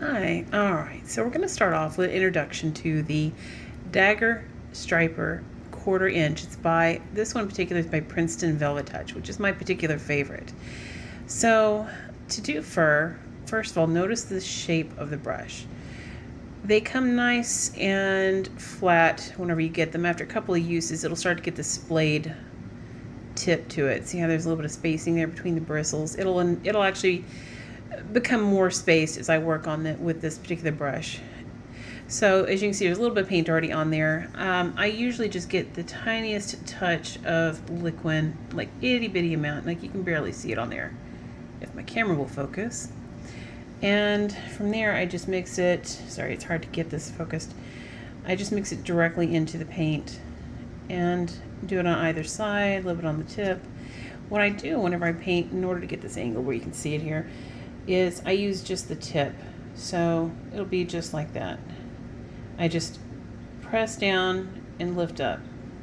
Hi, alright, so we're going to start off with an introduction to the Dagger Striper 1/4 inch. This one in particular is by Princeton Velvet Touch, which is my particular favorite. So, to do fur, first of all, notice the shape of the brush. They come nice and flat whenever you get them. After a couple of uses, it'll start to get the splayed tip to it. See how there's a little bit of spacing there between the bristles? It'll actually become more spaced as I work on it with this particular brush. So as you can see, there's a little bit of paint already on there. I usually just get the tiniest touch of liquid, like itty bitty amount, like you can barely see it on there if my camera will focus. And from there I just mix it, sorry it's hard to get this focused, I just mix it directly into the paint and do it on either side, a little bit on the tip. What I do whenever I paint, in order to get this angle where you can see it here, is I use just the tip. So it'll be just like that. I just press down and lift up.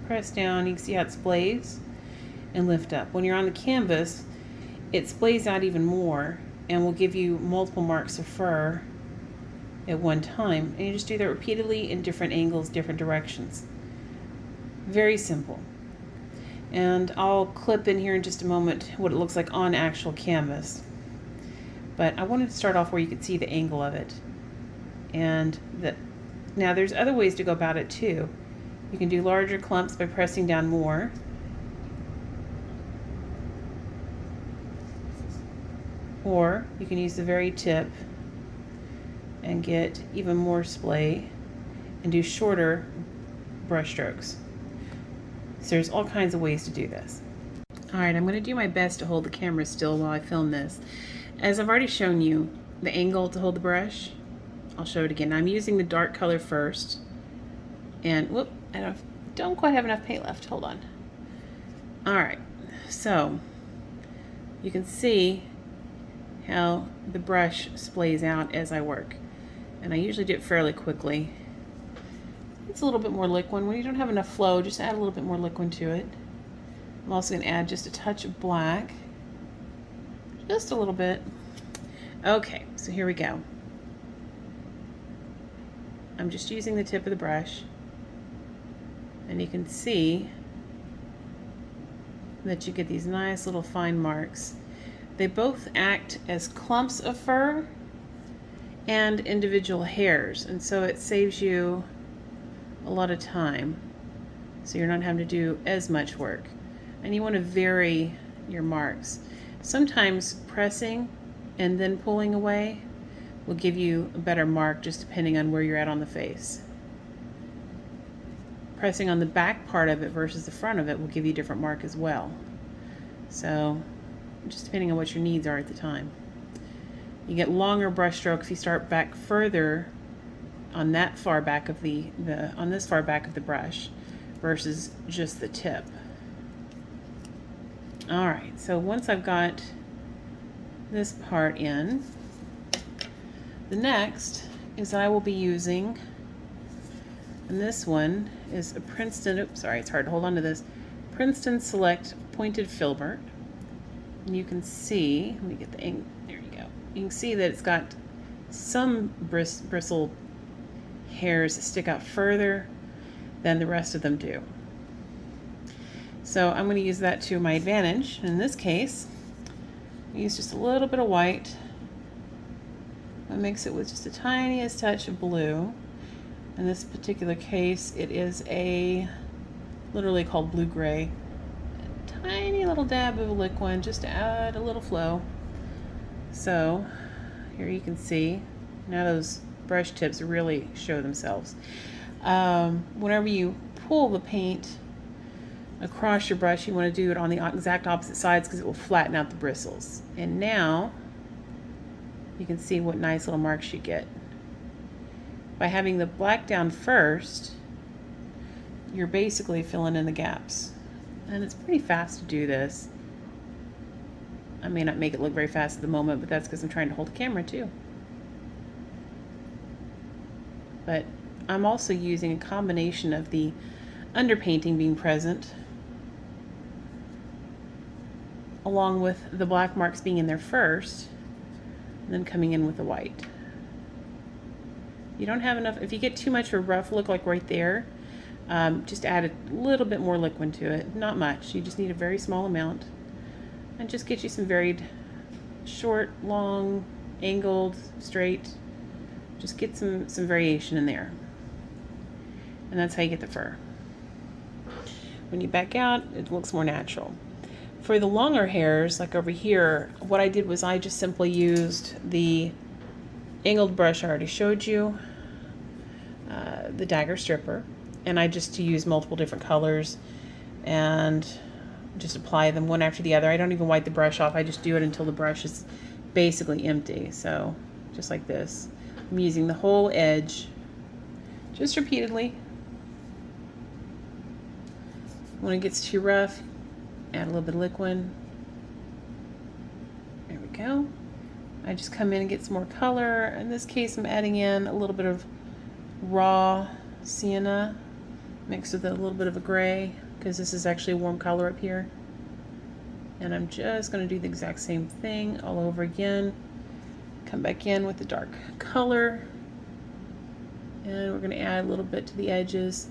Press down, you can see how it splays, and lift up. When you're on the canvas, it splays out even more and will give you multiple marks of fur at one time. And you just do that repeatedly in different angles, different directions. Very simple. And I'll clip in here in just a moment what it looks like on actual canvas. But I wanted to start off where you could see the angle of it. Now there's other ways to go about it too. You can do larger clumps by pressing down more. Or you can use the very tip and get even more splay and do shorter brush strokes. So there's all kinds of ways to do this. Alright, I'm going to do my best to hold the camera still while I film this. As I've already shown you the angle to hold the brush, I'll show it again. I'm using the dark color first. And whoop, I don't quite have enough paint left. Hold on. Alright, so you can see how the brush splays out as I work. And I usually do it fairly quickly. It's a little bit more liquid. When you don't have enough flow, just add a little bit more liquid to it. I'm also going to add just a touch of black. Just a little bit. Okay, so here we go. I'm just using the tip of the brush. And you can see that you get these nice little fine marks. They both act as clumps of fur and individual hairs, and so it saves you a lot of time. So you're not having to do as much work. And you want to vary your marks. Sometimes pressing and then pulling away will give you a better mark just depending on where you're at on the face. Pressing on the back part of it versus the front of it will give you a different mark as well. So just depending on what your needs are at the time. You get longer brush strokes if you start back further on that far back of on this far back of the brush versus just the tip. Alright, so once I've got this part in, the next is I will be using, and this one is a Princeton, oops, sorry, it's hard to hold on to this, Princeton Select Pointed Filbert. And you can see, let me get the ink, there you go. You can see that it's got some bristle hairs that stick out further than the rest of them do. So I'm going to use that to my advantage. In this case, I use just a little bit of white. I mix it with just the tiniest touch of blue. In this particular case, it is literally called blue-gray. A tiny little dab of liquid just to add a little flow. So here you can see, now those brush tips really show themselves. Whenever you pull the paint across your brush, you want to do it on the exact opposite sides because it will flatten out the bristles. And now you can see what nice little marks you get. By having the black down first, you're basically filling in the gaps. And it's pretty fast to do this. I may not make it look very fast at the moment, but that's because I'm trying to hold the camera too. But I'm also using a combination of the underpainting being present along with the black marks being in there first, and then coming in with the white. You don't have enough. If you get too much of a rough look like right there, just add a little bit more liquid to it. Not much. You just need a very small amount. And just get you some varied short, long, angled, straight. Just get some variation in there. And that's how you get the fur. When you back out, it looks more natural. For the longer hairs, like over here, what I did was I just simply used the angled brush I already showed you, the dagger stripper, and I just use multiple different colors and just apply them one after the other. I don't even wipe the brush off. I just do it until the brush is basically empty. So just like this. I'm using the whole edge just repeatedly. When it gets too rough, add a little bit of liquid. There we go. I just come in and get some more color. In this case, I'm adding in a little bit of raw sienna mixed with a little bit of a gray, because this is actually a warm color up here. And I'm just going to do the exact same thing all over again. Come back in with the dark color. And we're going to add a little bit to the edges.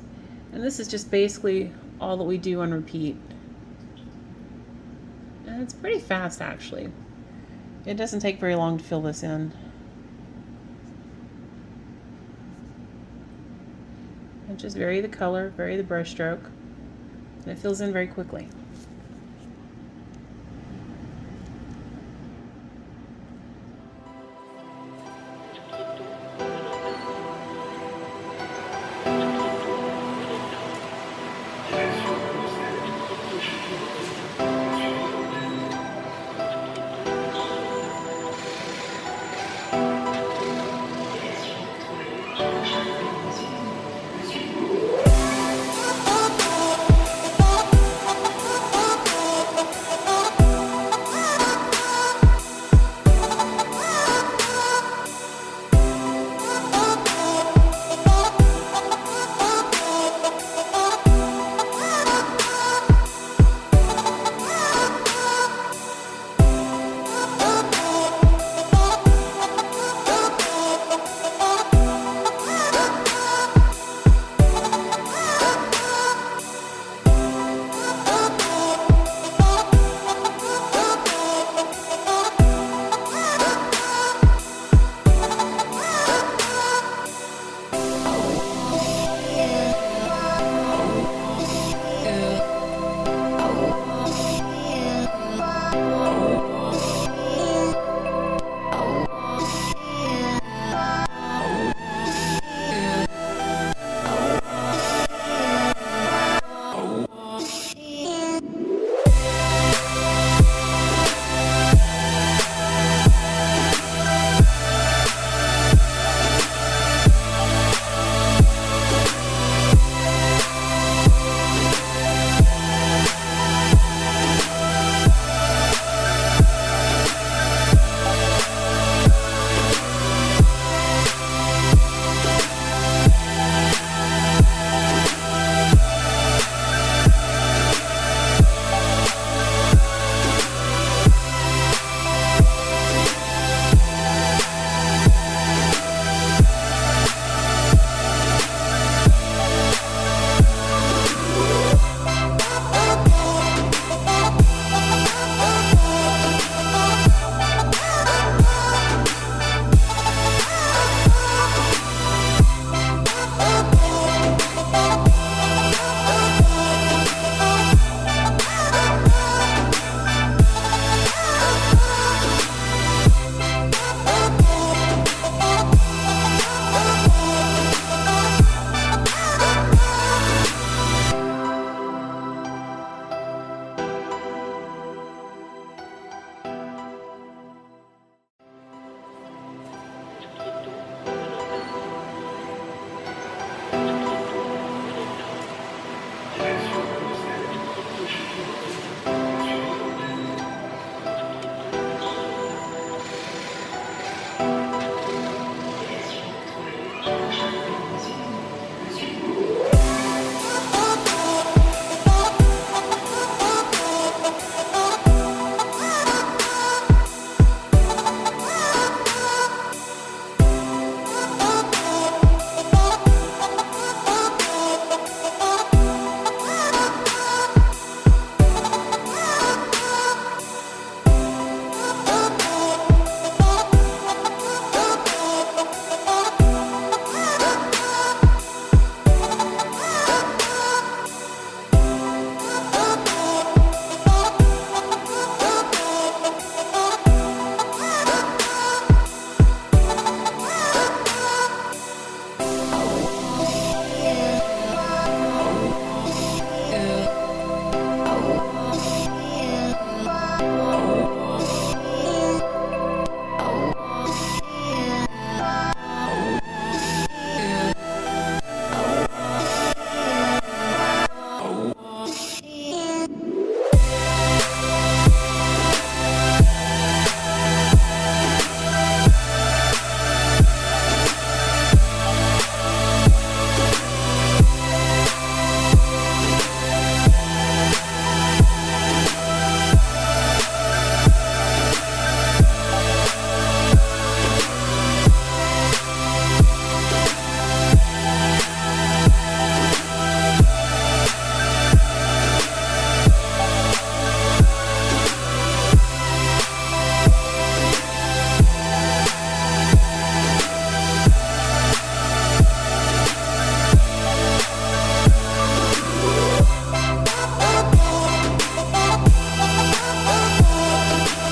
And this is just basically all that we do on repeat. And it's pretty fast, actually. It doesn't take very long to fill this in. And just vary the color, vary the brush stroke, and it fills in very quickly.